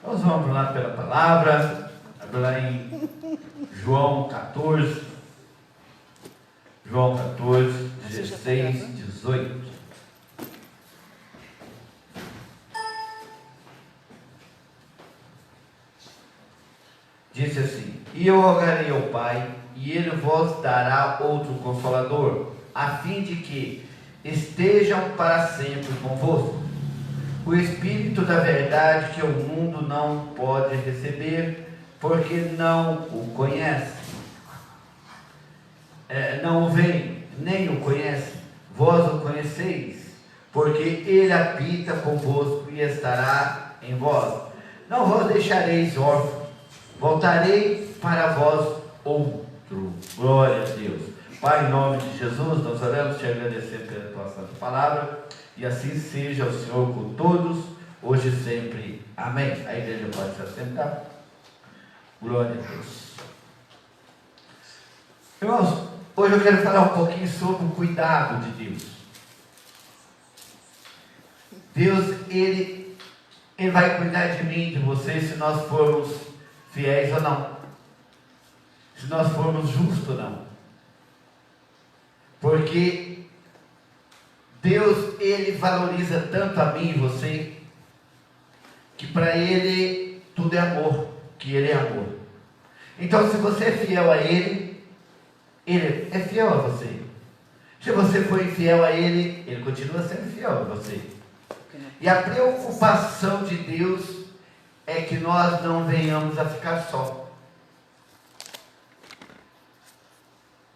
Nós vamos lá pela palavra, lá em João 14, 16, 18. Disse assim: E eu rogarei ao Pai, e Ele vos dará outro Consolador, a fim de que estejam para sempre convosco. O Espírito da verdade, que o mundo não pode receber, porque não o conhece. Não o vem, nem o conhece. Vós o conheceis, porque Ele habita convosco e estará em vós. Não vos deixareis órfãos, voltarei para vós outro. Glória a Deus. Pai, em nome de Jesus, nós oramos te agradecendo pela tua santa palavra, e assim seja o Senhor com todos, hoje e sempre. Amém. A igreja pode se assentar. Glória a Deus. Irmãos, hoje eu quero falar um pouquinho sobre o cuidado de Deus. Deus, Ele vai cuidar de mim, de você, se nós formos fiéis ou não, se nós formos justos ou não, porque Deus, Ele valoriza tanto a mim e você, que para Ele tudo é amor, que Ele é amor. Então, se você é fiel a Ele, Ele é fiel a você. Se você for infiel a Ele, Ele continua sendo fiel a você. E a preocupação de Deus é que nós não venhamos a ficar só.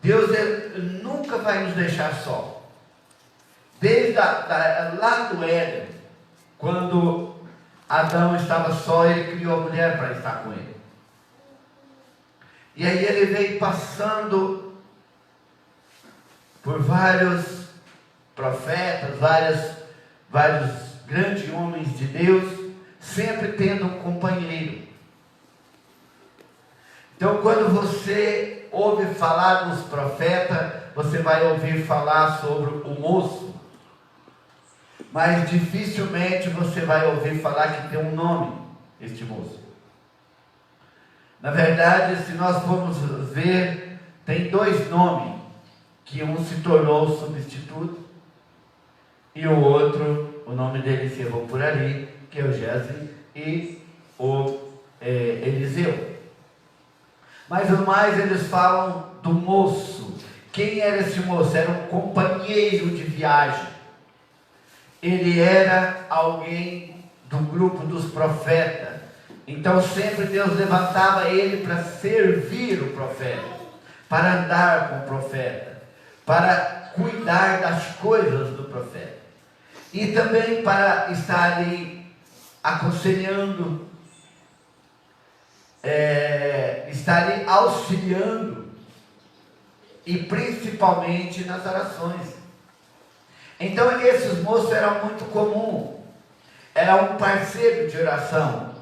Deus, Ele nunca vai nos deixar só. Desde lá do Éden, quando Adão estava só, Ele criou a mulher para estar com ele. E aí Ele veio passando por vários profetas, vários grandes homens de Deus, sempre tendo um companheiro. Então, quando você ouve falar dos profetas, você vai ouvir falar sobre o moço, mas dificilmente você vai ouvir falar que tem um nome, este moço. Na verdade, se nós formos ver, tem dois nomes, que um se tornou substituto, e o outro, o nome dele se errou por ali, que é o Gési e o Eliseu. Mas o mais eles falam do moço. Quem era esse moço? Era um companheiro de viagem. Ele era alguém do grupo dos profetas. Então sempre Deus levantava ele para servir o profeta, para andar com o profeta, para cuidar das coisas do profeta, e também para estar ali aconselhando, estar ali auxiliando, e principalmente nas orações. Então esses moços eram muito comuns, era um parceiro de oração,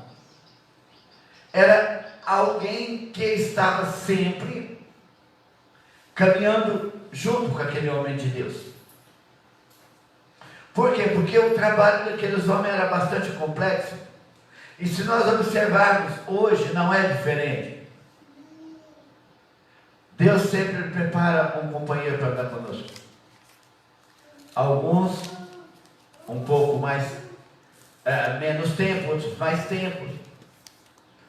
era alguém que estava sempre caminhando junto com aquele homem de Deus. Por quê? Porque o trabalho daqueles homens era bastante complexo, e se nós observarmos, hoje não é diferente. Deus sempre prepara um companheiro para andar conosco. Alguns um pouco mais, menos tempo, outros mais tempo.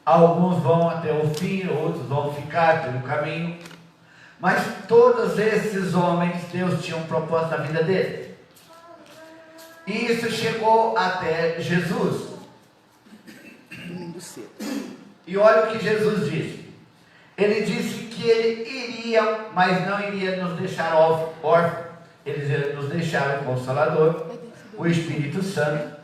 Alguns vão até o fim, outros vão ficar pelo caminho. Mas todos esses homens, Deus tinha um propósito na vida deles. E isso chegou até Jesus. E olha o que Jesus disse. Ele disse que Ele iria, mas não iria nos deixar órfãos. Ele iria nos deixar o Consolador, o Espírito Santo,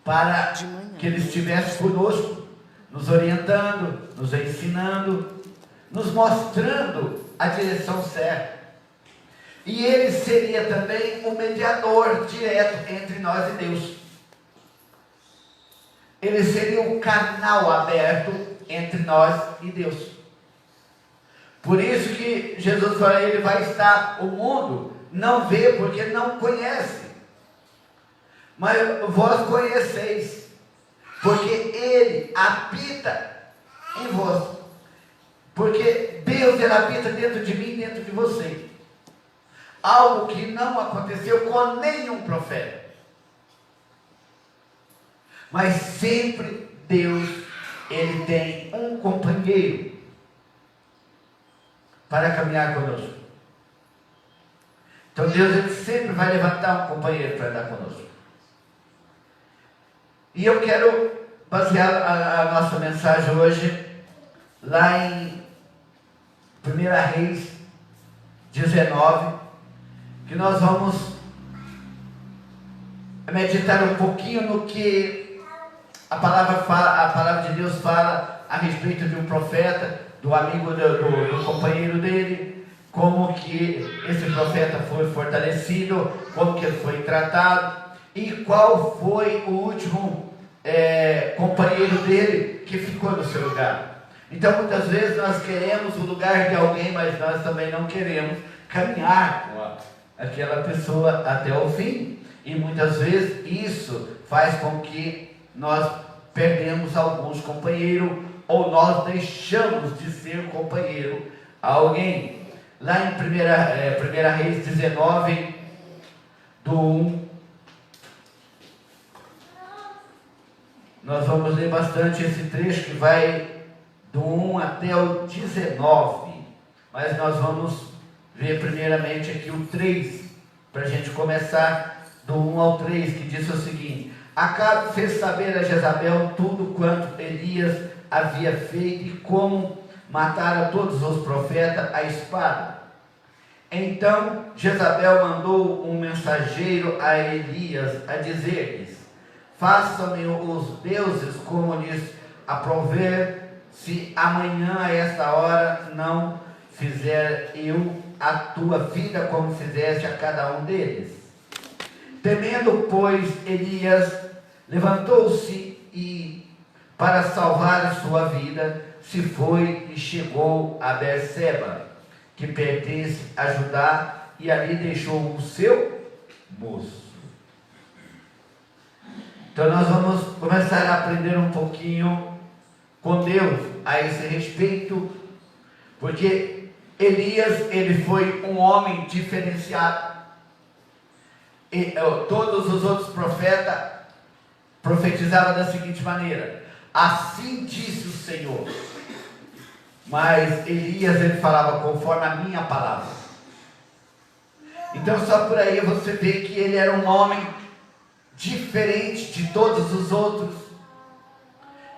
para que Ele estivesse conosco, nos orientando, nos ensinando, nos mostrando a direção certa. E Ele seria também o mediador direto entre nós e Deus. Ele seria o canal aberto entre nós e Deus. Por isso que Jesus falou, Ele vai estar, o mundo não vê porque não conhece, mas vós conheceis, porque Ele habita em vós. Porque Deus, Ele habita dentro de mim, dentro de você. Algo que não aconteceu com nenhum profeta. Mas sempre Deus, Ele tem um companheiro para caminhar conosco. Então Deus, Ele sempre vai levantar um companheiro para andar conosco. E eu quero basear a nossa mensagem hoje lá em 1 Reis 19, que nós vamos meditar um pouquinho no que a palavra de Deus fala a respeito de um profeta, do amigo do companheiro dele, como que esse profeta foi fortalecido, como que ele foi tratado, e qual foi o último companheiro dele que ficou no seu lugar. Então muitas vezes nós queremos o lugar de alguém, mas nós também não queremos caminhar com aquela pessoa até o fim, e muitas vezes isso faz com que nós perdemos alguns companheiros, ou nós deixamos de ser companheiro a alguém. Lá em 1 Reis 19, do 1, nós vamos ler bastante esse trecho que vai do 1 até o 19, mas nós vamos ver primeiramente aqui o 3, para a gente começar do 1 ao 3, que diz o seguinte: Acabe fez saber a Jezabel tudo quanto Elias havia feito e como matara todos os profetas à espada. Então Jezabel mandou um mensageiro a Elias a dizer-lhes: Façam-me os deuses como lhes aprouver, se amanhã a esta hora não fizer eu a tua vida como fizeste a cada um deles. Temendo, pois, Elias levantou-se e, para salvar a sua vida, se foi e chegou a Berseba, que pertence a Judá, e ali deixou o seu moço. Então nós vamos começar a aprender um pouquinho com Deus a esse respeito, porque Elias, ele foi um homem diferenciado. E todos os outros profetas profetizavam da seguinte maneira: assim disse o Senhor. Mas Elias, ele falava conforme a minha palavra. Então só por aí você vê que ele era um homem diferente de todos os outros.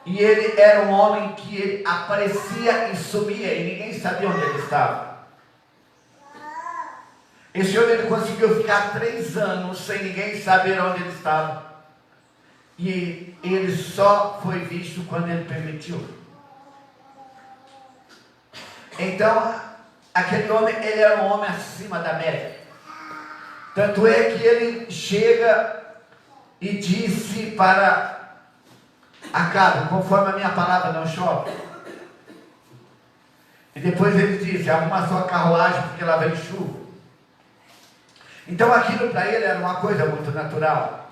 E ele era um homem que ele aparecia e sumia e ninguém sabia onde ele estava. Esse homem, ele conseguiu ficar 3 anos sem ninguém saber onde ele estava. E ele só foi visto quando ele permitiu. Então, aquele homem, ele era um homem acima da média. Tanto é que ele chega e disse para Acabe: conforme a minha palavra, não chove. E depois ele disse: arruma a sua carruagem, porque lá vem chuva. Então aquilo para ele era uma coisa muito natural.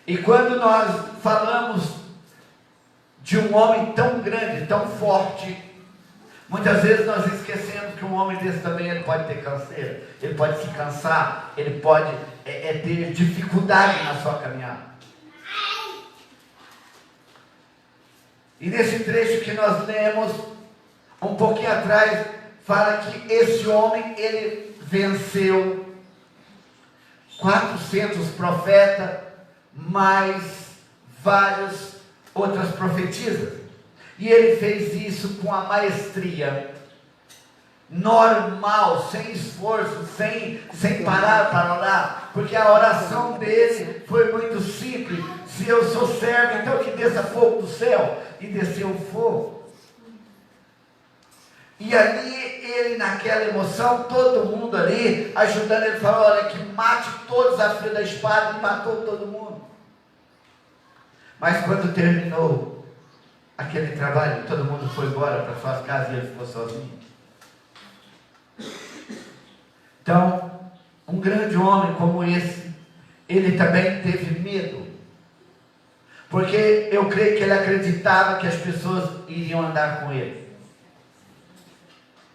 E quando nós falamos de um homem tão grande, tão forte, muitas vezes nós esquecemos que um homem desse também, ele pode ter canseira, ele pode se cansar, ele pode ter dificuldade na sua caminhada. E nesse trecho que nós lemos um pouquinho atrás, fala que esse homem, ele venceu 400 profetas, mais várias outras profetisas. E ele fez isso com a maestria normal, sem esforço, sem parar para orar, porque a oração dele foi muito simples: se eu sou servo, então que desça fogo do céu. E desceu fogo. E ali ele, naquela emoção, todo mundo ali ajudando ele, falou: olha, que mate todos a fio da espada, e matou todo mundo. Mas quando terminou aquele trabalho, todo mundo foi embora para suas casas e ele ficou sozinho. Então, um grande homem como esse, ele também teve medo. Porque eu creio que ele acreditava que as pessoas iriam andar com ele.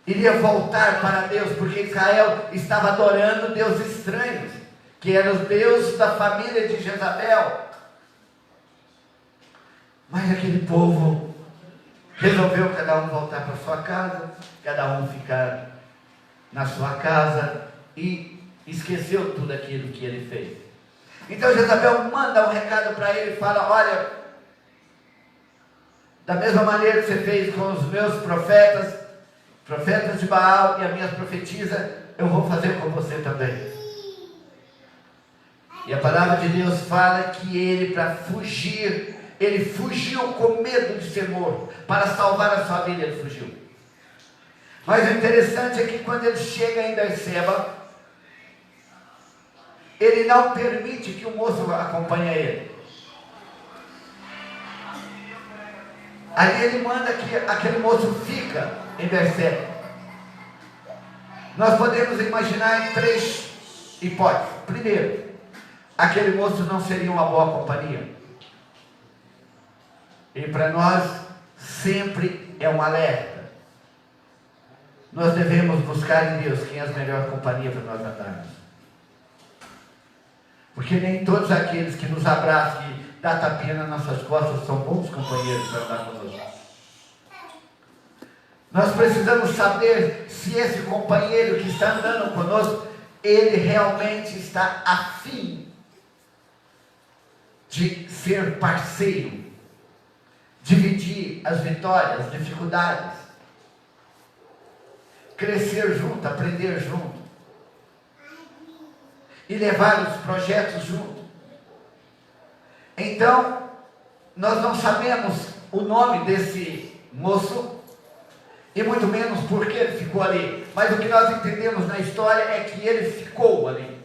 Iria voltar para Deus, porque Israel estava adorando deuses estranhos, que eram os deuses da família de Jezabel. Mas aquele povo resolveu cada um voltar para sua casa, cada um ficar na sua casa, e esqueceu tudo aquilo que ele fez. Então Jezabel manda um recado para ele e fala: olha, da mesma maneira que você fez com os meus profetas de Baal e as minhas profetisas, eu vou fazer com você também. E a palavra de Deus fala que ele, para fugir, ele fugiu com medo de ser morto. Para salvar a sua vida, ele fugiu. Mas o interessante é que quando ele chega em Berseba, ele não permite que o moço acompanhe ele. Aí ele manda que aquele moço fica em Berseba. Nós podemos imaginar em 3 hipóteses. Primeiro, aquele moço não seria uma boa companhia. E para nós sempre é um alerta. Nós devemos buscar em Deus quem é a melhor companhia para nós andarmos. Porque nem todos aqueles que nos abraçam e dão tapinha nas nossas costas são bons companheiros para andar conosco. Nós precisamos saber se esse companheiro que está andando conosco, ele realmente está afim de ser parceiro, dividir as vitórias, as dificuldades, crescer junto, aprender junto e levar os projetos junto. Então, nós não sabemos o nome desse moço e muito menos por que ele ficou ali, mas o que nós entendemos na história é que ele ficou ali.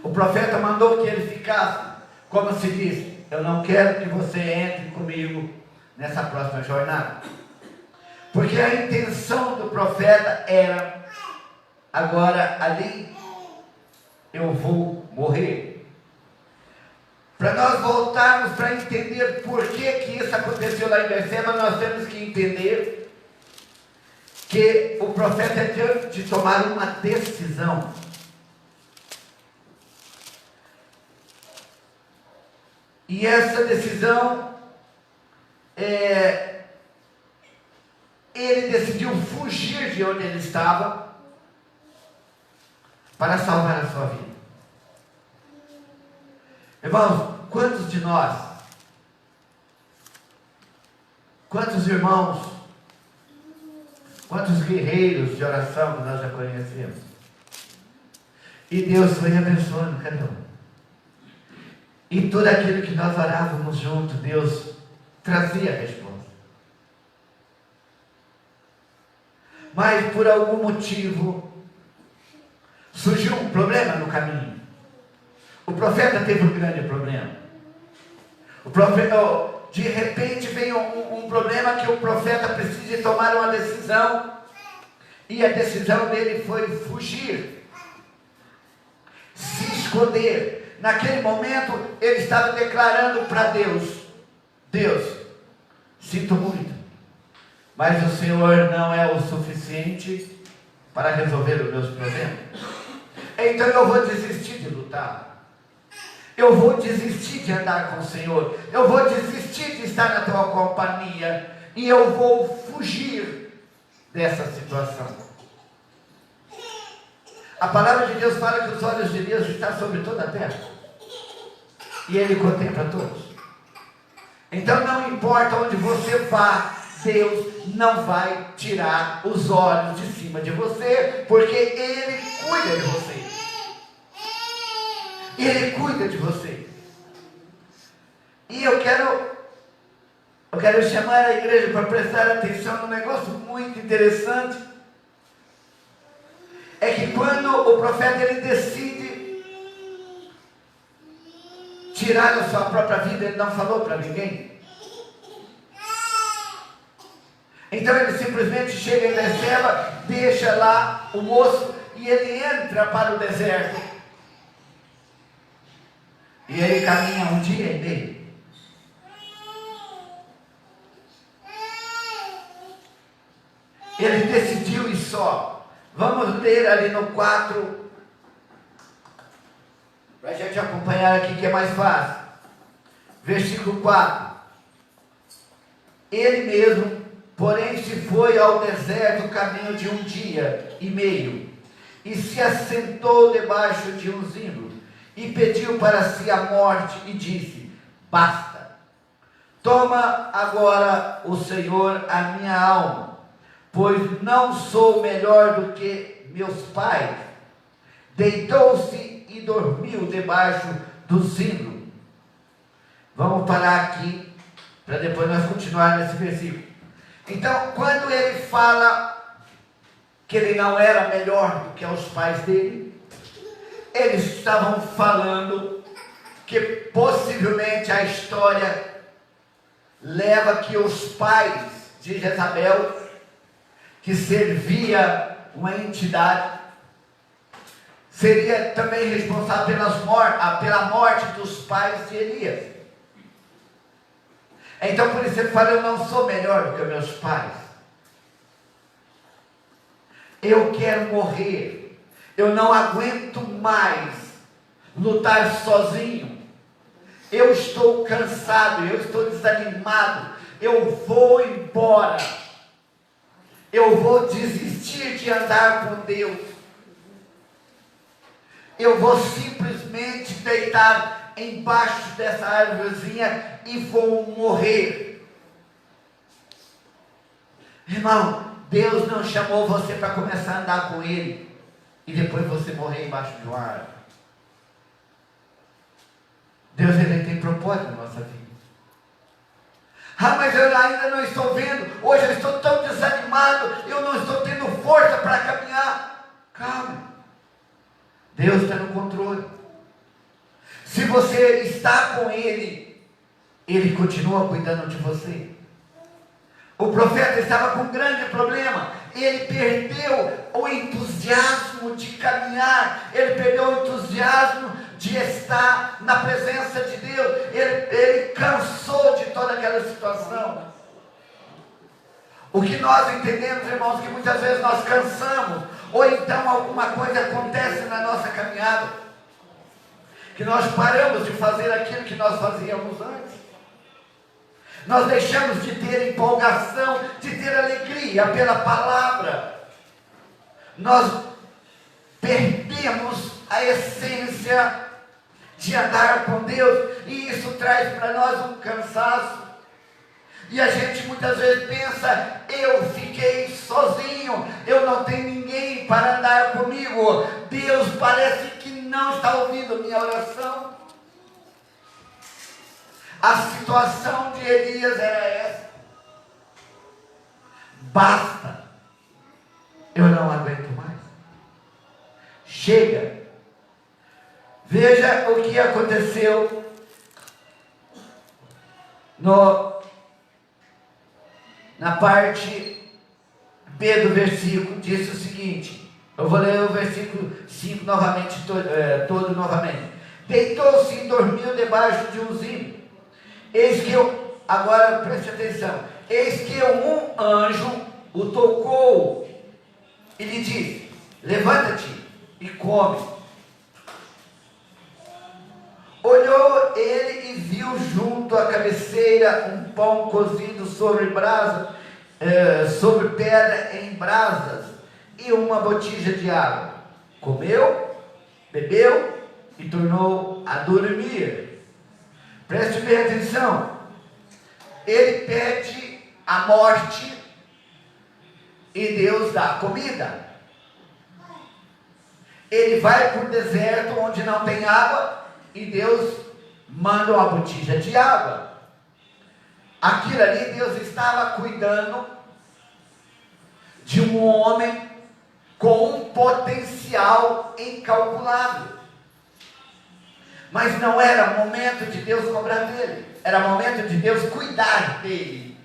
O profeta mandou que ele ficasse, como se diz: eu não quero que você entre comigo nessa próxima jornada. Porque a intenção do profeta era: agora ali eu vou morrer. Para nós voltarmos para entender por que isso aconteceu lá em Berseba, nós temos que entender que o profeta é diante de tomar uma decisão. E essa decisão, ele decidiu fugir de onde ele estava para salvar a sua vida. Irmãos, quantos de nós, quantos irmãos, quantos guerreiros de oração que nós já conhecemos? E Deus foi abençoando cada um. E tudo aquilo que nós orávamos junto, Deus trazia a resposta. Mas por algum motivo surgiu um problema no caminho. O profeta teve um grande problema. O profeta, de repente vem um problema que o profeta precisa tomar uma decisão. E a decisão dele foi fugir, se esconder. Naquele momento ele estava declarando para Deus: Deus, sinto muito, mas o Senhor não é o suficiente para resolver os meus problemas. Então eu vou desistir de lutar. Eu vou desistir de andar com o Senhor. Eu vou desistir de estar na tua companhia. E eu vou fugir dessa situação. A palavra de Deus fala que os olhos de Deus estão sobre toda a terra. E Ele contempla todos. Então não importa onde você vá, Deus não vai tirar os olhos de cima de você, porque Ele cuida de você. Ele cuida de você. E eu quero chamar a igreja para prestar atenção num negócio muito interessante. É que quando o profeta ele decide tirar a sua própria vida, ele não falou para ninguém. Então ele simplesmente chega em Berseba, deixa lá o moço e ele entra para o deserto. E ele caminha um dia e meio. Ele decidiu ir só. Vamos ler ali no 4, para a gente acompanhar aqui que é mais fácil. Versículo 4. Ele mesmo, porém, se foi ao deserto caminho de 1 dia e meio, e se assentou debaixo de um zimbro, e pediu para si a morte, e disse: basta, toma agora o Senhor a minha alma, pois não sou melhor do que meus pais. Deitou-se e dormiu debaixo do zimbro. Vamos parar aqui, para depois nós continuar nesse versículo. Então, quando ele fala que ele não era melhor do que os pais dele, eles estavam falando que possivelmente a história leva que os pais de Jezabel, que servia uma entidade, seria também responsável pela morte dos pais de Elias. Então por isso ele fala: eu não sou melhor do que meus pais. Eu quero morrer. Eu não aguento mais lutar sozinho. Eu estou cansado, eu estou desanimado. Eu vou embora. Eu vou desistir de andar com Deus. Eu vou simplesmente deitar embaixo dessa árvorezinha e vou morrer. Irmão, Deus não chamou você para começar a andar com Ele e depois você morrer embaixo de uma árvore. Deus, Ele tem propósito na nossa vida. Ah, mas eu ainda não estou vendo. Hoje eu estou tão desanimado. Eu não estou tendo força para caminhar. Calma. Deus está no controle. Se você está com Ele, Ele continua cuidando de você. O profeta estava com um grande problema. Ele perdeu o entusiasmo de caminhar. Ele perdeu o entusiasmo de estar na presença de Deus. Ele cansou de toda aquela situação. O que nós entendemos, irmãos, que muitas vezes nós cansamos, ou então alguma coisa acontece na nossa caminhada, que nós paramos de fazer aquilo que nós fazíamos antes. Nós deixamos de ter empolgação, de ter alegria pela palavra. Nós perdemos a essência de andar com Deus, e isso traz para nós um cansaço. E a gente muitas vezes pensa: eu fiquei sozinho, eu não tenho ninguém para andar comigo. Deus parece que não está ouvindo minha oração. A situação de Elias era essa: basta, eu não aguento mais, chega. Veja o que aconteceu na parte B do versículo. Disse o seguinte, eu vou ler o versículo 5 novamente, todo novamente. Deitou-se e dormiu debaixo de um zimbro. Eis que agora preste atenção, eis que um anjo o tocou e lhe disse: levanta-te e come. Olhou ele e viu junto à cabeceira um pão cozido sobre brasa, sobre pedra em brasas, e uma botija de água. Comeu, bebeu e tornou a dormir. Preste bem atenção. Ele pede a morte e Deus dá a comida. Ele vai para o deserto onde não tem água e Deus manda uma botija de água. Aquilo ali, Deus estava cuidando de um homem com um potencial incalculável. Mas não era momento de Deus cobrar dele, era momento de Deus cuidar dele,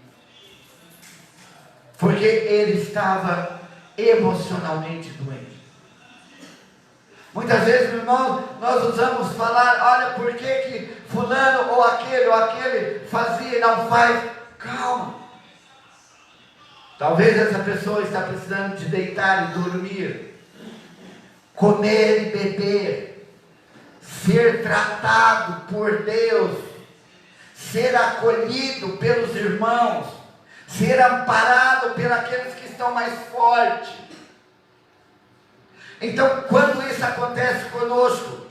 porque ele estava emocionalmente doente. Muitas vezes, meu irmão, nós usamos falar: olha, por que fulano ou aquele fazia e não faz. Calma. Talvez essa pessoa está precisando de deitar e dormir, comer e beber, ser tratado por Deus, ser acolhido pelos irmãos, ser amparado pelos que estão mais fortes. Então, quando isso acontece conosco,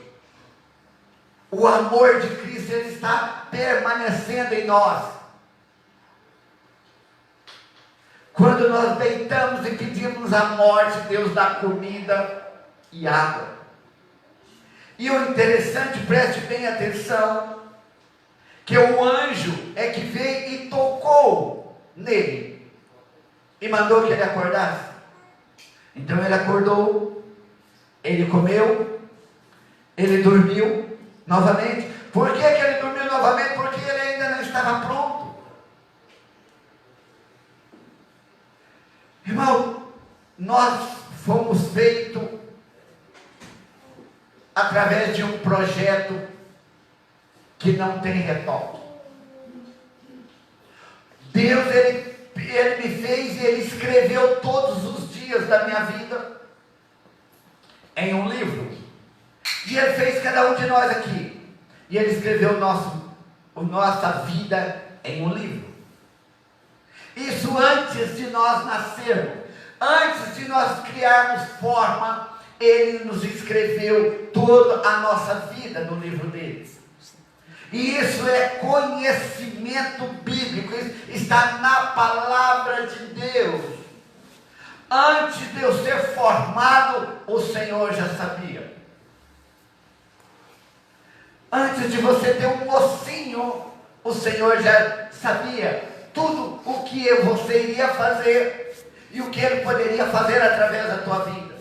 o amor de Cristo ele está permanecendo em nós. Quando nós deitamos e pedimos a morte, Deus dá comida e água. E o interessante, preste bem atenção, que o anjo é que veio e tocou nele e mandou que ele acordasse. Então ele acordou, ele comeu, ele dormiu novamente. Por que ele dormiu novamente? Porque ele ainda não estava pronto. Irmão, nós fomos feitos através de um projeto que não tem retoque. Deus, ele me fez e Ele escreveu todos os dias da minha vida em um livro. E Ele fez cada um de nós aqui. E Ele escreveu nossa vida em um livro. Isso antes de nós nascermos, antes de nós criarmos forma, Ele nos escreveu toda a nossa vida no livro dele. E isso é conhecimento bíblico, isso está na palavra de Deus. Antes de eu ser formado, o Senhor já sabia. Antes de você ter um mocinho, o Senhor já sabia tudo o que você iria fazer e o que Ele poderia fazer através da tua vida.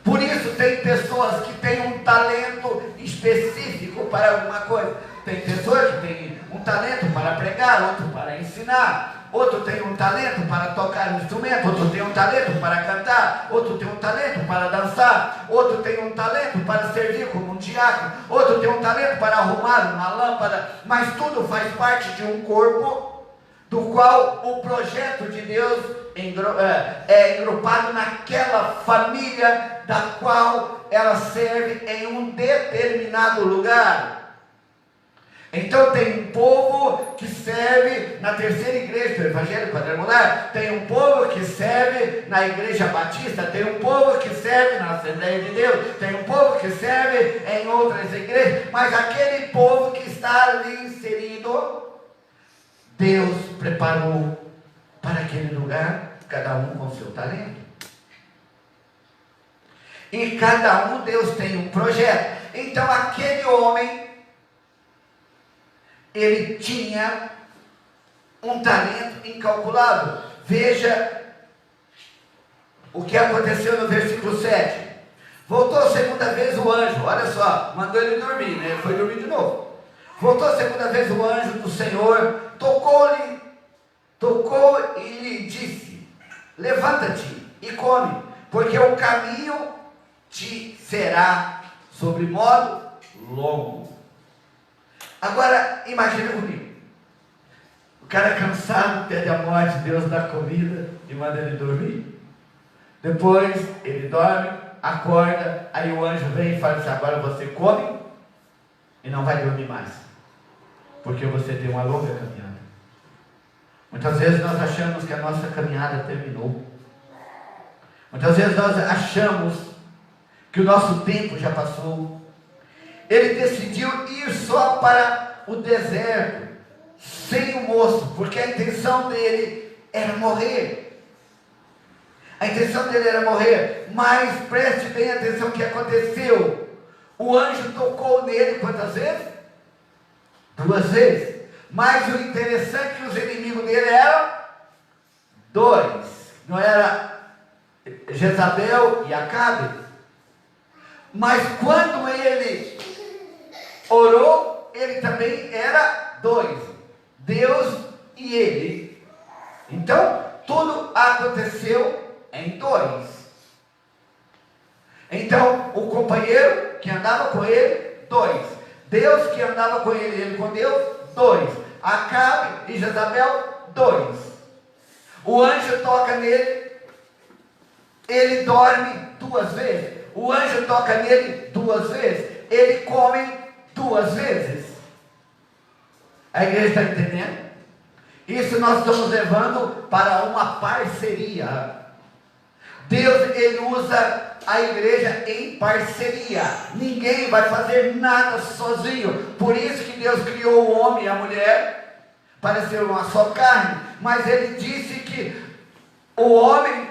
Por isso tem pessoas que têm um talento específico para alguma coisa. Tem pessoas que têm um talento para pregar, outro para ensinar, outro tem um talento para tocar um instrumento, outro tem um talento para cantar, outro tem um talento para dançar, outro tem um talento para servir como um diácono, outro tem um talento para arrumar uma lâmpada, mas tudo faz parte de um corpo do qual o projeto de Deus é engrupado naquela família da qual ela serve em um determinado lugar. Então tem um povo que serve na terceira igreja do Evangelho Quadrangular, tem um povo que serve na igreja batista, tem um povo que serve na Assembleia de Deus, tem um povo que serve em outras igrejas, mas aquele povo que está ali inserido, Deus preparou para aquele lugar, cada um com seu talento. E cada um, Deus tem um projeto. Então aquele homem, ele tinha um talento incalculável. Veja o que aconteceu no versículo 7. Voltou a segunda vez o anjo, olha só, mandou ele dormir, né? Ele foi dormir de novo. Voltou a segunda vez o anjo do Senhor, tocou e lhe disse: levanta-te e come, porque o caminho te será sobre modo longo. Agora, imagina comigo, o cara cansado, pede a morte, Deus dá comida e manda ele dormir. Depois ele dorme, acorda, aí o anjo vem e fala assim: agora você come e não vai dormir mais, porque você tem uma longa caminhada. Muitas vezes nós achamos que a nossa caminhada terminou. Muitas vezes nós achamos que o nosso tempo já passou. Ele decidiu ir só para o deserto, sem o moço, porque a intenção dele era morrer. A intenção dele era morrer, mas preste bem atenção o que aconteceu. O anjo tocou nele quantas vezes? 2 vezes. Mas o interessante é que os inimigos dele eram 2. Não era Jezabel e Acabe. Mas quando ele orou, ele também era 2. Deus e ele. Então, tudo aconteceu em 2. Então, o companheiro que andava com ele, 2. Deus que andava com ele, ele com Deus, 2. Acabe e Jezabel, 2. O anjo toca nele, ele dorme 2 vezes. O anjo toca nele 2 vezes, ele come 2 vezes. A igreja está entendendo? Isso nós estamos levando para uma parceria. Deus, ele usa a igreja em parceria. Ninguém vai fazer nada sozinho. Por isso que Deus criou o homem e a mulher para ser uma só carne. Mas ele disse que o homem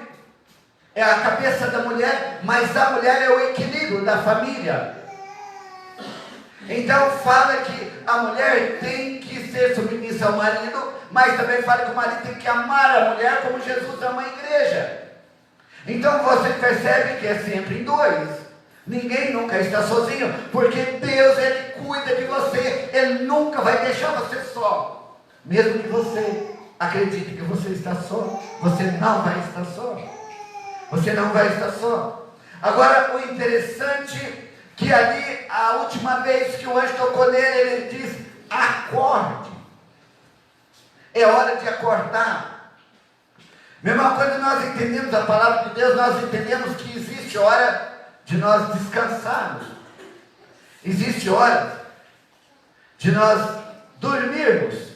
é a cabeça da mulher, mas a mulher é o equilíbrio da família. Então fala que a mulher tem que ser submissa ao marido, mas também fala que o marido tem que amar a mulher como Jesus ama a igreja. Então você percebe que é sempre em 2. Ninguém nunca está sozinho, porque Deus, ele cuida de você. Ele nunca vai deixar você só. Mesmo que você acredite que você está só, você não vai estar só. Você não vai estar só. Agora, o interessante que ali, a última vez que o anjo tocou nele, ele diz: acorde. É hora de acordar. Mesma coisa, nós entendemos a palavra de Deus, nós entendemos que existe hora de nós descansarmos. Existe hora de nós dormirmos.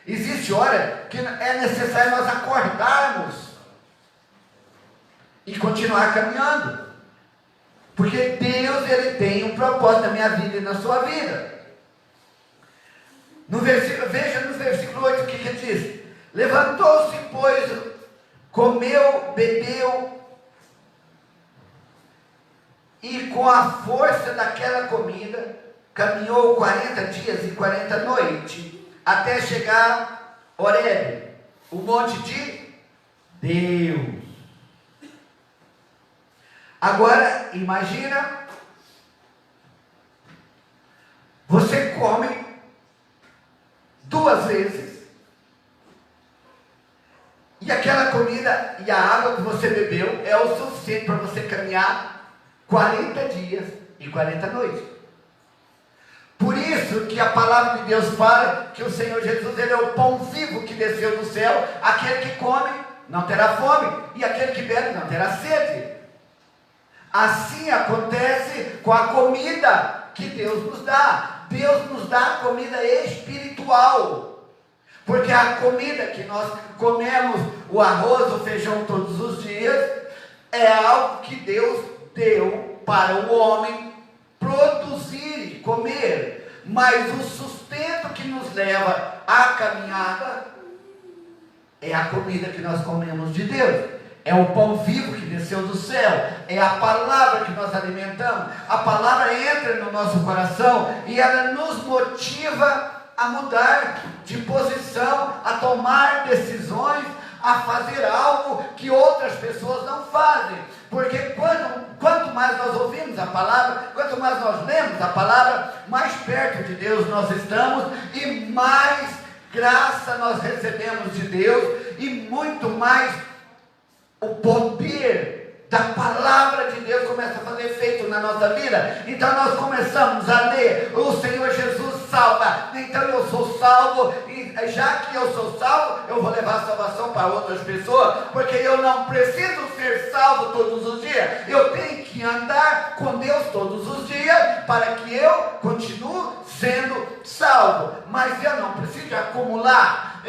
Existe hora que é necessário nós acordarmos e continuar caminhando. Porque Deus, ele tem um propósito na minha vida e na sua vida. Veja no versículo 8 o que ele diz: levantou-se, pois, comeu, bebeu, e com a força daquela comida, caminhou 40 dias e 40 noites, até chegar a Horebe, o monte de Deus. Agora, imagina, você come 2 vezes, e aquela comida e a água que você bebeu é o suficiente para você caminhar 40 dias e 40 noites. Por isso que a palavra de Deus fala que o Senhor Jesus, ele é o pão vivo que desceu do céu. Aquele que come não terá fome, e aquele que bebe não terá sede. Assim acontece com a comida que Deus nos dá. Deus nos dá comida espiritual. Porque a comida que nós comemos, o arroz, o feijão todos os dias, é algo que Deus deu para o homem produzir e comer. Mas o sustento que nos leva à caminhada é a comida que nós comemos de Deus. É o pão vivo que desceu do céu. É a palavra que nós alimentamos. A palavra entra no nosso coração e ela nos motiva a mudar de posição, a tomar decisões, a fazer algo que outras pessoas não fazem. Porque quanto mais nós ouvimos a palavra, quanto mais nós lemos a palavra, mais perto de Deus nós estamos e mais graça nós recebemos de Deus e muito mais o poder da palavra de Deus começa a fazer efeito na nossa vida. Então nós começamos a ler: o Senhor Jesus salva, então eu sou salvo, e já que eu sou salvo, eu vou levar a salvação para outras pessoas, porque eu não preciso ser salvo todos os dias, eu tenho que andar com Deus todos os dias, para que eu continue sendo salvo. Mas eu não preciso acumular,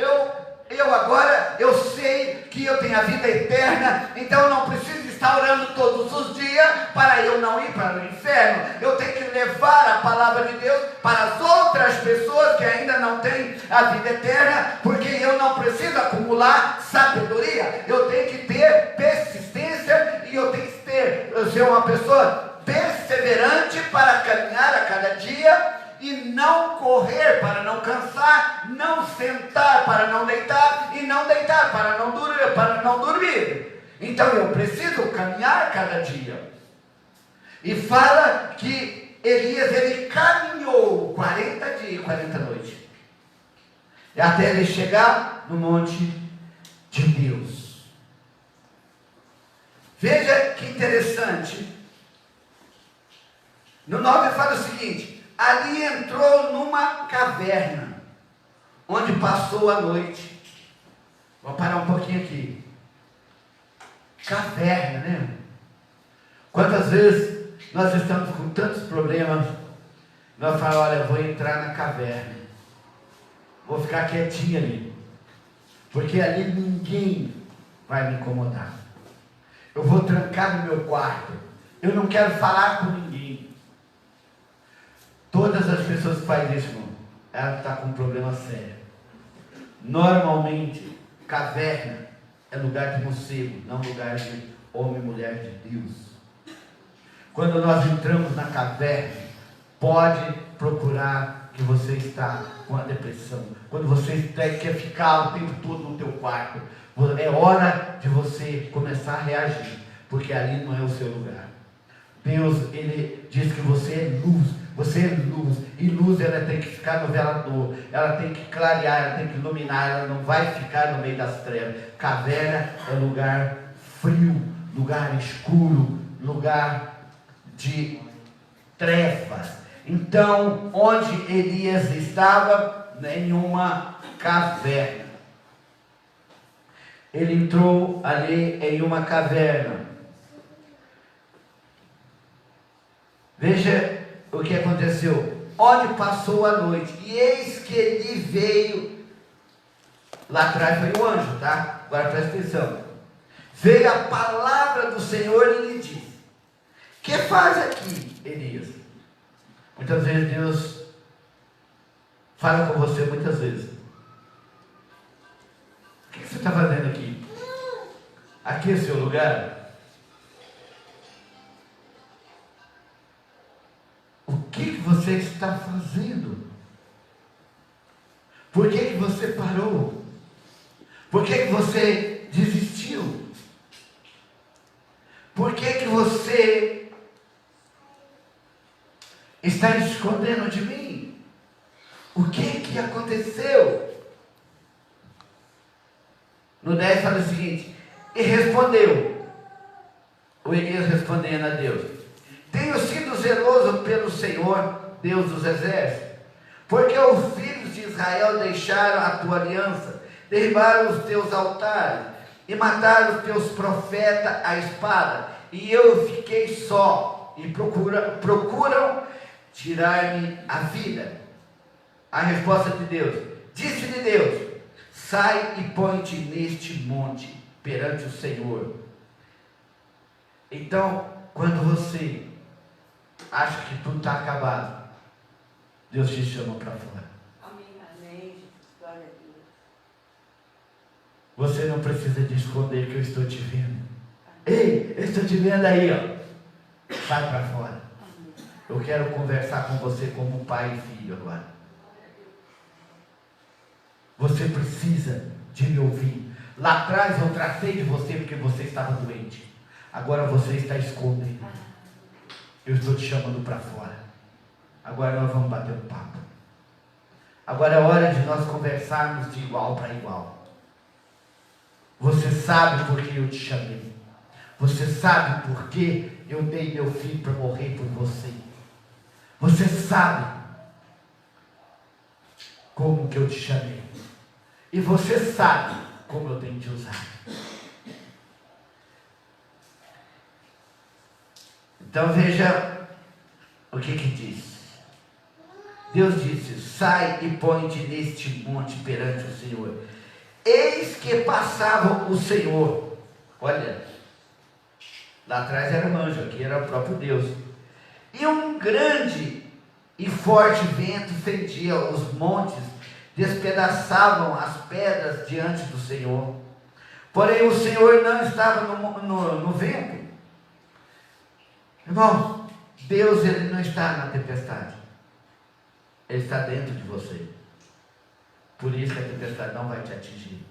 agora eu sei que eu tenho a vida eterna, então eu não preciso estar orando todos os dias para eu não ir para o inferno. Eu tenho que levar a palavra de Deus para as outras pessoas que ainda não têm a vida eterna, porque eu não preciso acumular sabedoria, eu tenho que ter persistência e eu tenho que ser uma pessoa perseverante para caminhar a cada dia e não correr para não cansar, não sentar para não deitar, e não deitar para não dormir. Então eu preciso caminhar cada dia. E fala que Elias, ele caminhou 40 dias e 40 noites, até ele chegar no monte de Deus. Veja que interessante. No 9 fala o seguinte: ali entrou numa caverna, onde passou a noite. Vou parar um pouquinho aqui. Caverna, né? Quantas vezes nós estamos com tantos problemas, nós falamos, olha, eu vou entrar na caverna, vou ficar quietinho ali, porque ali ninguém vai me incomodar. Eu vou trancar no meu quarto, eu não quero falar com ninguém. Todas as pessoas que fazem isso, irmão, ela está com um problema sério. Normalmente, caverna é lugar de morcego, não lugar de homem e mulher de Deus. Quando nós entramos na caverna, pode procurar que você está com a depressão. Quando você quer ficar o tempo todo no teu quarto, é hora de você começar a reagir, porque ali não é o seu lugar. Deus, Ele diz que você é luz. Você é luz, e luz ela tem que ficar no velador, ela tem que clarear, ela tem que iluminar, ela não vai ficar no meio das trevas. Caverna é lugar frio, lugar escuro, lugar de trevas. Então, onde Elias estava? Em uma caverna. Ele entrou ali em uma caverna. Veja o que aconteceu. Onde passou a noite, e eis que ele veio. Lá atrás foi o anjo, tá? Agora presta atenção. Veio a palavra do Senhor e lhe disse: que faz aqui, Elias? Muitas vezes Deus fala com você, muitas vezes. O que você está fazendo aqui? Aqui é seu lugar? O que você está fazendo? Por que você parou? Por que você desistiu? Por que você está escondendo de mim? O que aconteceu? No 10 fala o seguinte: e respondeu, o Elias respondendo a Deus: tenho sido zeloso pelo Senhor, Deus dos exércitos, porque os filhos de Israel deixaram a tua aliança, derribaram os teus altares e mataram os teus profetas à espada, e eu fiquei só, e procuram tirar-me a vida. A resposta de Deus: disse-lhe Deus: sai e põe-te neste monte perante o Senhor. Então, quando você acha que tudo está acabado, Deus te chama para fora. Amém. Glória a Deus. Você não precisa de esconder que eu estou te vendo. Ei, eu estou te vendo aí, ó. Sai para fora. Eu quero conversar com você como pai e filho agora. Você precisa de me ouvir. Lá atrás eu tratei de você porque você estava doente. Agora você está escondendo. Eu estou te chamando para fora. Agora nós vamos bater um papo. Agora é hora de nós conversarmos de igual para igual. Você sabe por que eu te chamei. Você sabe por que eu dei meu filho para morrer por você. Você sabe como que eu te chamei. E você sabe como eu tenho te usado. Então veja o que diz. Deus disse: sai e põe-te neste monte perante o Senhor. Eis que passava o Senhor. Olha, lá atrás era um anjo, aqui era o próprio Deus. E um grande e forte vento fendia os montes, despedaçavam as pedras diante do Senhor. Porém o Senhor não estava no vento. Irmão, Deus, Ele não está na tempestade. Ele está dentro de você. Por isso que a tempestade não vai te atingir,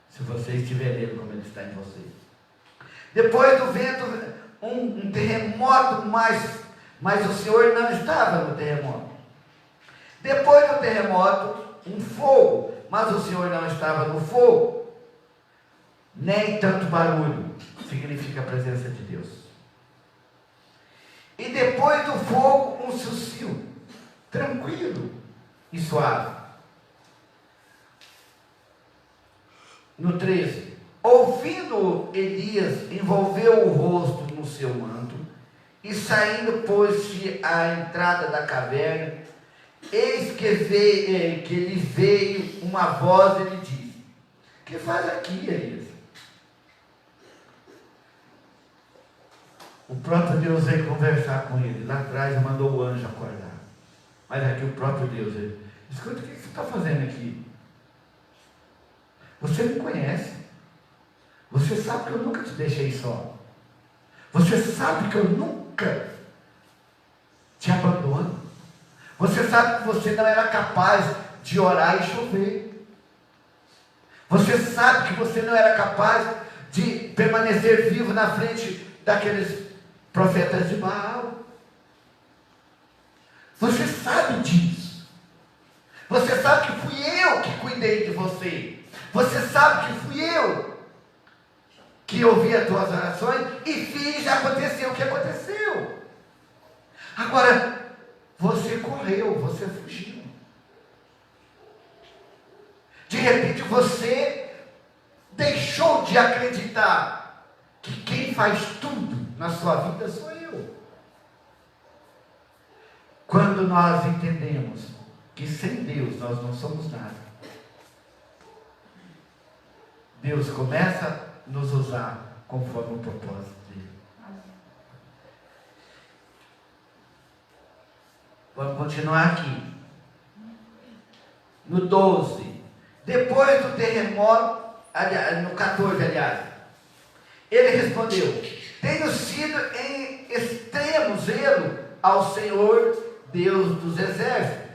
se você estiver nele como Ele está em você. Depois do vento, um terremoto, mas o Senhor não estava no terremoto. Depois do terremoto, um fogo, mas o Senhor não estava no fogo. Nem tanto barulho significa a presença de Deus. E depois do fogo, um sussurro, tranquilo e suave. No 13. Ouvindo Elias, envolveu o rosto no seu manto, e saindo, pôs-se à entrada da caverna. Eis que lhe veio uma voz e lhe disse: que faz aqui, Elias? O próprio Deus veio conversar com ele. Lá atrás mandou o anjo acordar. Mas aqui o próprio Deus veio: escuta, o que você está fazendo aqui? Você me conhece. Você sabe que eu nunca te deixei só. Você sabe que eu nunca te abandono. Você sabe que você não era capaz de orar e chover. Você sabe que você não era capaz de permanecer vivo na frente daqueles profetas de Baal. Você sabe disso. Você sabe que fui eu que cuidei de você. Você sabe que fui eu que ouvi as tuas orações e fiz acontecer o que aconteceu. Agora, você correu, você fugiu. De repente você deixou de acreditar que quem faz tudo na sua vida sou eu. Quando nós entendemos que sem Deus nós não somos nada, Deus começa a nos usar conforme o propósito dele. Vamos continuar aqui. No 12. Depois do terremoto, no 14, aliás, ele respondeu: tenho sido em extremo zelo ao Senhor Deus dos exércitos,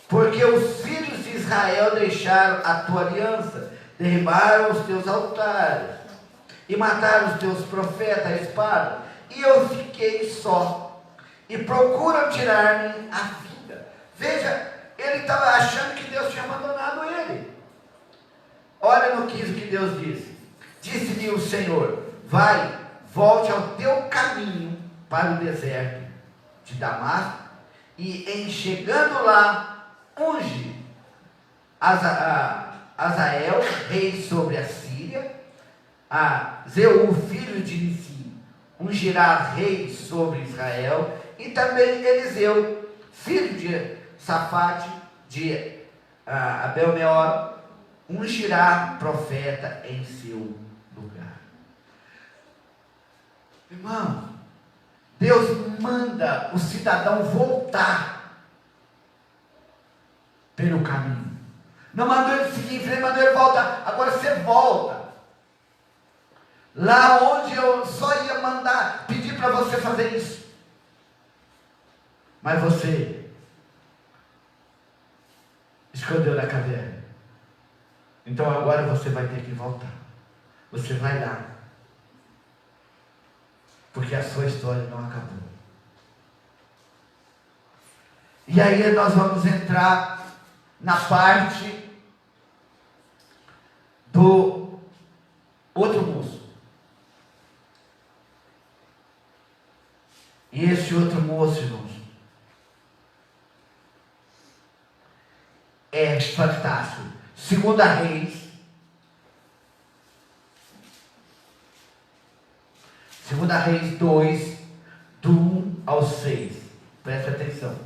porque os filhos de Israel deixaram a tua aliança, derribaram os teus altares e mataram os teus profetas à espada, e eu fiquei só, e procuram tirar-me a vida. Veja, ele estava achando que Deus tinha abandonado ele. Olha no 15 que Deus disse: disse-lhe o Senhor: vai, volte ao teu caminho para o deserto de Damasco, e em chegando lá, unge Azael, rei sobre a Síria, a Zeu, filho de Nissim, ungirá rei sobre Israel, e também Eliseu, filho de Safate, de Abel-meor, ungirá profeta em seu lugar. Irmão, Deus manda o cidadão voltar pelo caminho. Não mandou ele seguir em frente, mandou ele voltar. Agora você volta. Lá onde eu só ia mandar, pedir para você fazer isso. Mas você escondeu na caverna. Então agora você vai ter que voltar. Você vai lá. Porque a sua história não acabou. E aí nós vamos entrar na parte do outro moço. E esse outro moço, irmãos, é fantástico. 2 Reis, 2 Reis 2, do 1 ao 6. Preste atenção.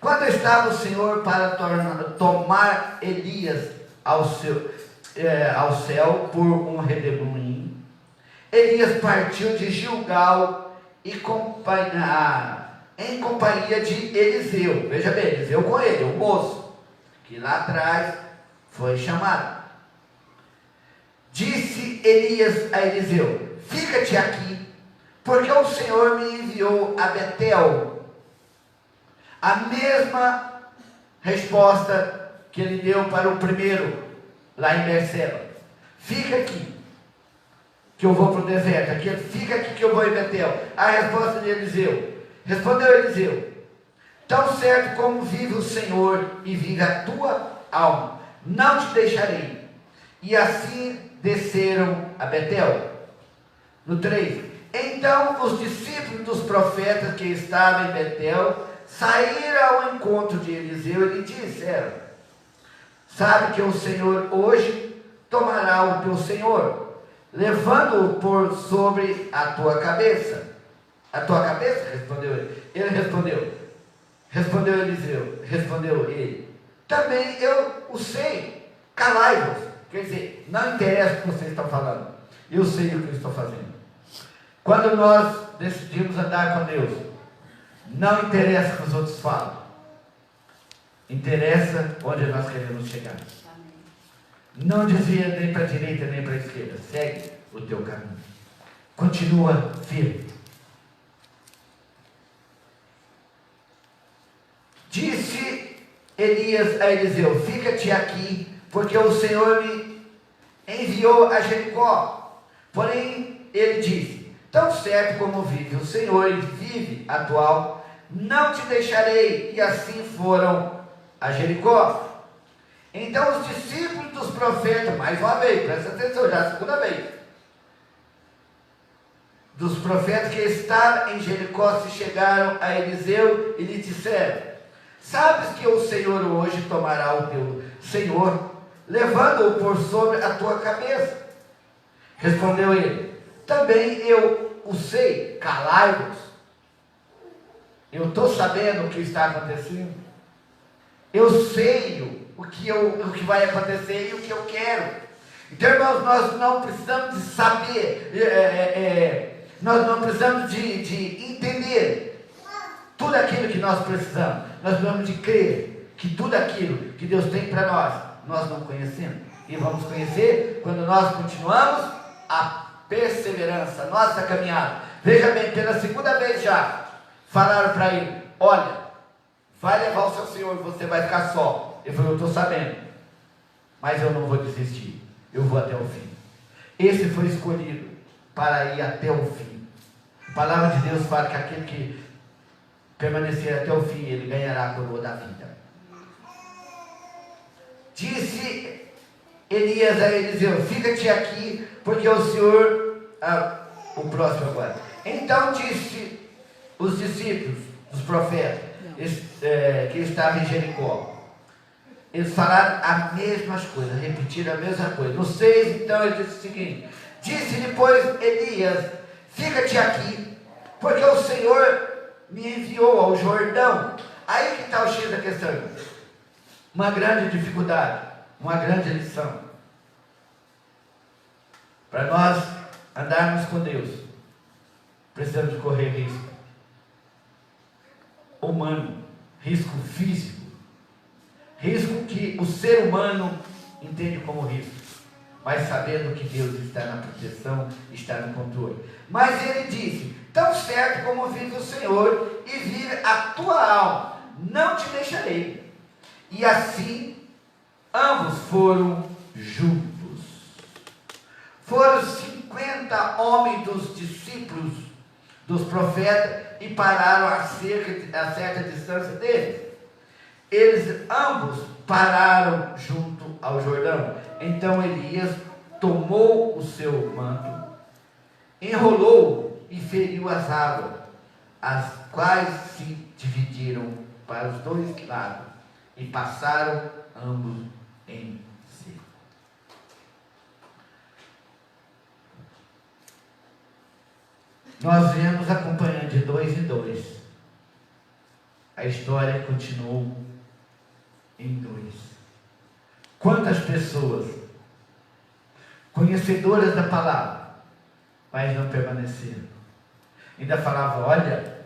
Quando estava o Senhor para tomar Elias ao céu por um redemoinho, Elias partiu de Gilgal em companhia de Eliseu. Veja bem, Eliseu com ele, o moço, que lá atrás foi chamado. Disse Elias a Eliseu: fica-te aqui, porque o Senhor me enviou a Betel. A mesma resposta que ele deu para o primeiro, lá em Berseba: fica aqui, que eu vou para o deserto. Aqui, fica aqui que eu vou em Betel. A resposta de Eliseu: respondeu Eliseu: tão certo como vive o Senhor e vive a tua alma, não te deixarei. E assim desceram a Betel. No 3: então os discípulos dos profetas que estavam em Betel saíram ao encontro de Eliseu e lhe disseram: sabe que o Senhor hoje tomará o teu senhor, levando-o por sobre a tua cabeça. A tua cabeça? Respondeu ele. Ele respondeu. Respondeu Eliseu. Respondeu ele. Também eu o sei. Calai-vos. Quer dizer, não interessa o que vocês estão falando. Eu sei o que eu estou fazendo. Quando nós decidimos andar com Deus, não interessa o que os outros falam. Interessa onde nós queremos chegar. Não desvia nem para a direita nem para a esquerda. Segue o teu caminho. Continua firme. Disse Elias a Eliseu: fica-te aqui, porque o Senhor me enviou a Jericó. Porém, ele disse: tão certo como vive o Senhor e vive atual, não te deixarei. E assim foram a Jericó. Então os discípulos dos profetas, mais uma vez, presta atenção, já a segunda vez, dos profetas que estavam em Jericó, se chegaram a Eliseu e lhe disseram: sabes que o Senhor hoje tomará o teu senhor, levando-o por sobre a tua cabeça. Respondeu ele: também eu o sei, calai-vos. Eu estou sabendo o que está acontecendo. Eu sei o que vai acontecer e o que eu quero. Então, irmãos, nós não precisamos de saber, nós não precisamos de entender tudo aquilo que nós precisamos. Nós precisamos de crer que tudo aquilo que Deus tem para nós não conhecemos. E vamos conhecer quando nós continuamos a perseverança, nossa caminhada. Veja bem, pela segunda vez já, falaram para ele: olha, vai levar o seu senhor, você vai ficar só. Ele falou: eu estou sabendo, mas eu não vou desistir, eu vou até o fim. Esse foi escolhido para ir até o fim. A palavra de Deus fala que aquele que permanecer até o fim, ele ganhará a coroa da vida. Disse Elias a Eliseu: fica-te aqui, porque o Senhor... o próximo agora. Então disse os discípulos dos profetas que estavam em Jericó. Eles falaram as mesmas coisas, repetiram a mesma coisa. No 6, então, ele disse o seguinte: disse-lhe, pois, Elias: fica-te aqui, porque o Senhor me enviou ao Jordão. Aí que está o X da questão. Uma grande dificuldade, uma grande lição. Para nós andarmos com Deus, precisamos correr risco humano, risco físico, risco que o ser humano entende como risco, mas sabendo que Deus está na proteção, está no controle. Mas ele disse: tão certo como vive o Senhor e vive a tua alma, não te deixarei. E assim ambos foram juntos. Foram 50 homens dos discípulos dos profetas e pararam a certa distância deles. Eles ambos pararam junto ao Jordão. Então Elias tomou o seu manto, enrolou e feriu as águas, as quais se dividiram para os dois lados e passaram ambos em seco. Nós viemos acompanhando de 2 em 2. A história continuou em 2. Quantas pessoas conhecedoras da palavra, mas não permaneceram. Ainda falavam: olha,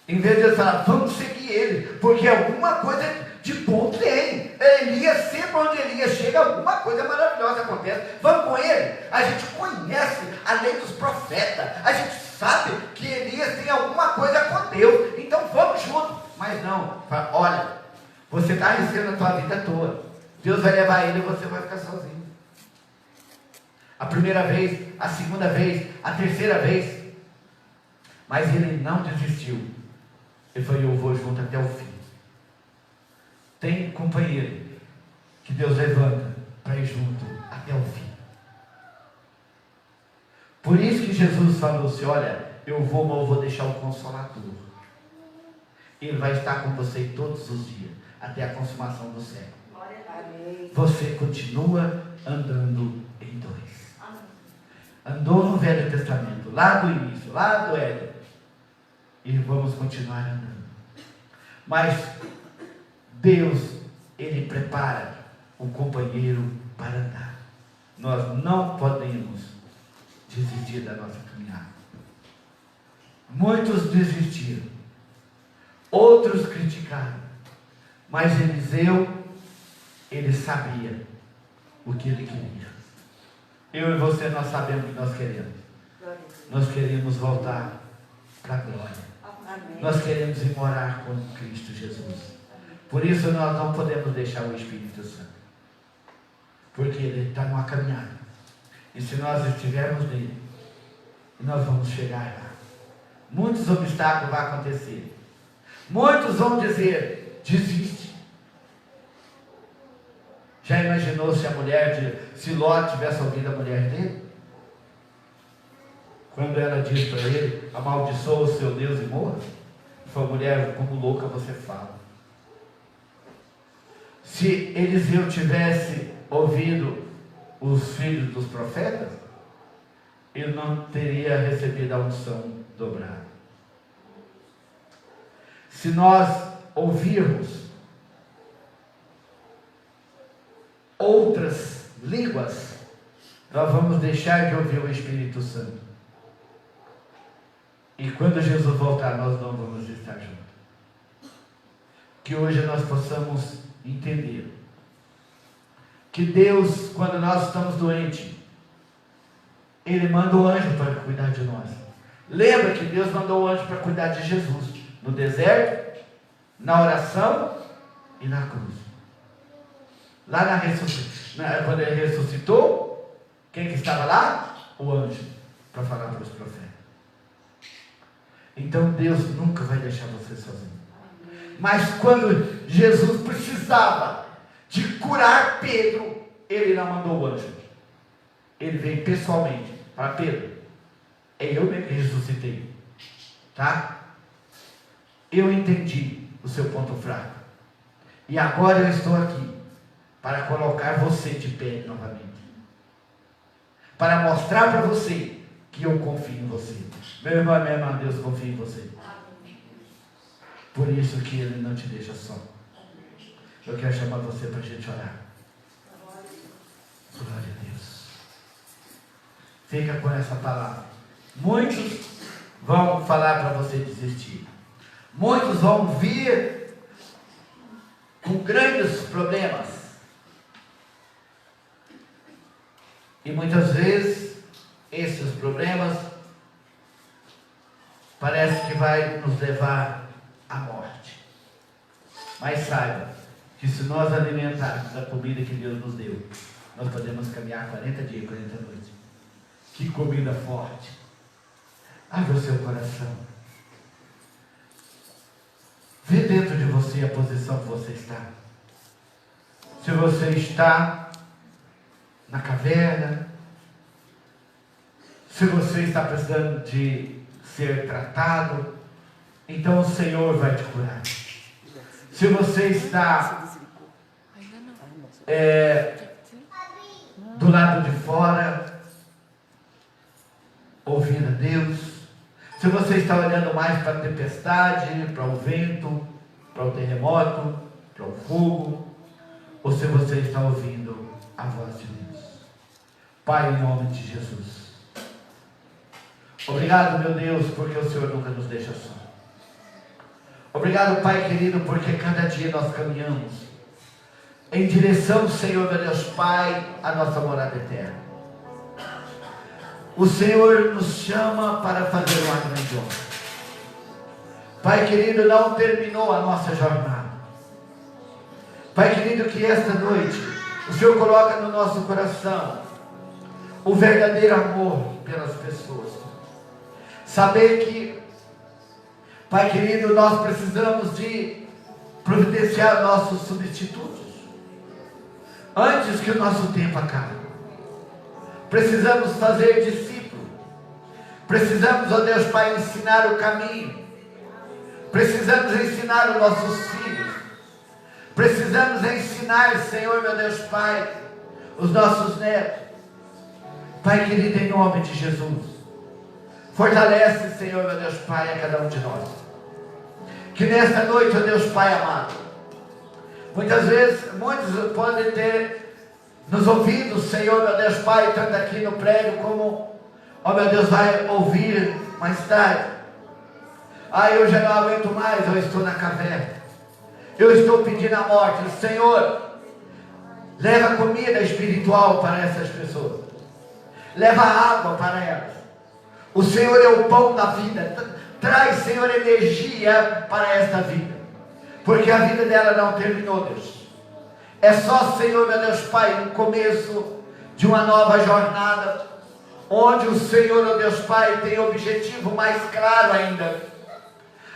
em vez de falar, vamos seguir ele, porque alguma coisa de bom tem. Elias, sempre onde Elias chega, alguma coisa maravilhosa acontece. Vamos com ele. A gente conhece a lei dos profetas, a gente sabe que Elias tem alguma coisa com Deus, então vamos juntos. Mas não, fala: olha, você está arriscando a tua vida toda, Deus vai levar ele e você vai ficar sozinho. A primeira vez, a segunda vez, a terceira vez, mas ele não desistiu. Ele falou: eu vou junto até o fim. Tem companheiro que Deus levanta para ir junto até o fim. Por isso que Jesus falou assim: olha, eu vou, mas eu vou deixar o Consolador. Ele vai estar com você todos os dias, até a consumação do século. você continua andando em dois. Andou no Velho Testamento, lá do início, lá do Éden. E vamos continuar andando. Mas Deus, Ele prepara um companheiro para andar. Nós não podemos desistir da nossa caminhada. Muitos desistiram, outros criticaram, mas Eliseu, ele sabia o que ele queria. Eu e você, nós sabemos o que nós queremos. Nós queremos voltar para a glória. Nós queremos ir morar com Cristo Jesus. Por isso nós não podemos deixar o Espírito Santo, porque Ele está numa caminhada. E se nós estivermos nele, nós vamos chegar lá. Muitos obstáculos vão acontecer. Muitos vão dizer, desiste. Já imaginou se a mulher se Ló tivesse ouvido a mulher dele? Quando ela diz para ele, amaldiçoa o seu Deus e morra. Ele falou, mulher, como louca você fala. Se Eliseu tivesse ouvido os filhos dos profetas, ele não teria recebido a unção dobrada. Se nós ouvirmos outras línguas, nós vamos deixar de ouvir o Espírito Santo. E quando Jesus voltar, nós não vamos estar juntos. Que hoje nós possamos entender que Deus, quando nós estamos doentes, Ele manda o anjo para cuidar de nós. Lembra que Deus mandou o anjo para cuidar de Jesus no deserto, na oração e na cruz. Lá na ressuscitação, quando Ele ressuscitou, quem que estava lá? O anjo, para falar para os profetas. Então Deus nunca vai deixar você sozinho. Mas quando Jesus precisava de curar Pedro, Ele não mandou o anjo. Ele veio pessoalmente para Pedro. É eu mesmo que ressuscitei. Tá? Eu entendi o seu ponto fraco. E agora eu estou aqui para colocar você de pé novamente. Para mostrar para você que eu confio em você. Meu irmão e minha irmã, Deus confia em você. Por isso que Ele não te deixa só. Eu quero chamar você para a gente orar. Glória a Deus. Fica com essa palavra. Muitos vão falar para você desistir. Muitos vão vir com grandes problemas. E muitas vezes esses problemas parece que vai nos levar à morte. Mas saiba que se nós alimentarmos a comida que Deus nos deu, nós podemos caminhar 40 dias e 40 noites. Que comida forte. Abre o seu coração. Vê dentro de você a posição que você está. Se você está na caverna, se você está precisando de ser tratado, então o Senhor vai te curar. Se você está do lado de fora, ouvindo a Deus, se você está olhando mais para a tempestade, para o vento, para o terremoto, para o fogo, ou se você está ouvindo a voz de Deus. Pai, em nome de Jesus, obrigado, meu Deus, porque o Senhor nunca nos deixa só. Obrigado, Pai querido, porque cada dia nós caminhamos em direção, Senhor, meu Deus, Pai, à nossa morada eterna. O Senhor nos chama para fazer uma grande obra. Pai querido, não terminou a nossa jornada. Pai querido, que esta noite o Senhor coloca no nosso coração o verdadeiro amor pelas pessoas. Saber que, Pai querido, nós precisamos de providenciar nossos substitutos antes que o nosso tempo acabe. Precisamos fazer discípulo. Precisamos, ó Deus Pai, ensinar o caminho. Precisamos ensinar os nossos filhos. Precisamos ensinar, Senhor, meu Deus Pai, os nossos netos. Pai querido, em nome de Jesus, fortalece, Senhor, meu Deus Pai, a cada um de nós. Que nesta noite, ó Deus Pai amado, muitas vezes, muitos podem ter nos ouvido, Senhor, meu Deus Pai, tanto aqui no prédio, como, ó meu Deus, vai ouvir mais tarde. Eu já não aguento mais, eu estou na caverna, eu estou pedindo a morte. Senhor, leva comida espiritual para essas pessoas, leva água para elas. O Senhor é o pão da vida. Traz, Senhor, energia para esta vida, porque a vida dela não terminou, Deus. É só, Senhor, meu Deus Pai, o começo de uma nova jornada, onde o Senhor, meu Deus Pai, tem objetivo mais claro ainda.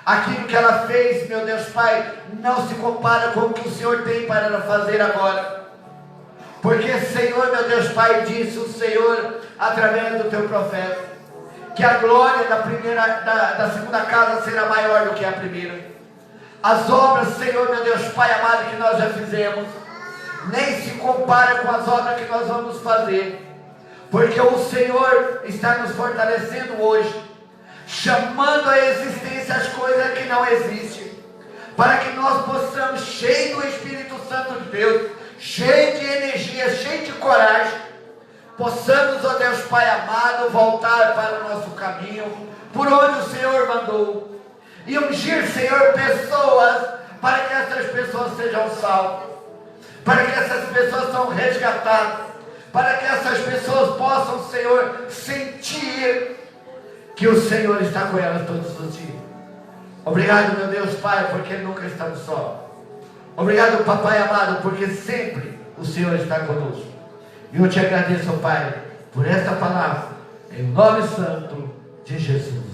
Aquilo que ela fez, meu Deus Pai, não se compara com o que o Senhor tem para ela fazer agora. Porque, Senhor, meu Deus Pai, disse o Senhor, através do teu profeta, que a glória da segunda casa será maior do que a primeira. As obras, Senhor, meu Deus Pai amado, que nós já fizemos, nem se compara com as obras que nós vamos fazer. Porque o Senhor está nos fortalecendo hoje, chamando à existência as coisas que não existem, para que nós possamos, cheio do Espírito Santo de Deus, cheio de energia, cheio de coragem, possamos, ó Deus Pai amado, voltar para o nosso caminho, por onde o Senhor mandou, e ungir, Senhor, pessoas, para que essas pessoas sejam salvas, para que essas pessoas sejam resgatadas, para que essas pessoas possam, Senhor, sentir que o Senhor está com elas todos os dias. Obrigado, meu Deus Pai, porque nunca estamos só. Obrigado, Papai amado, porque sempre o Senhor está conosco. E eu te agradeço, Pai, por esta palavra, em nome santo de Jesus.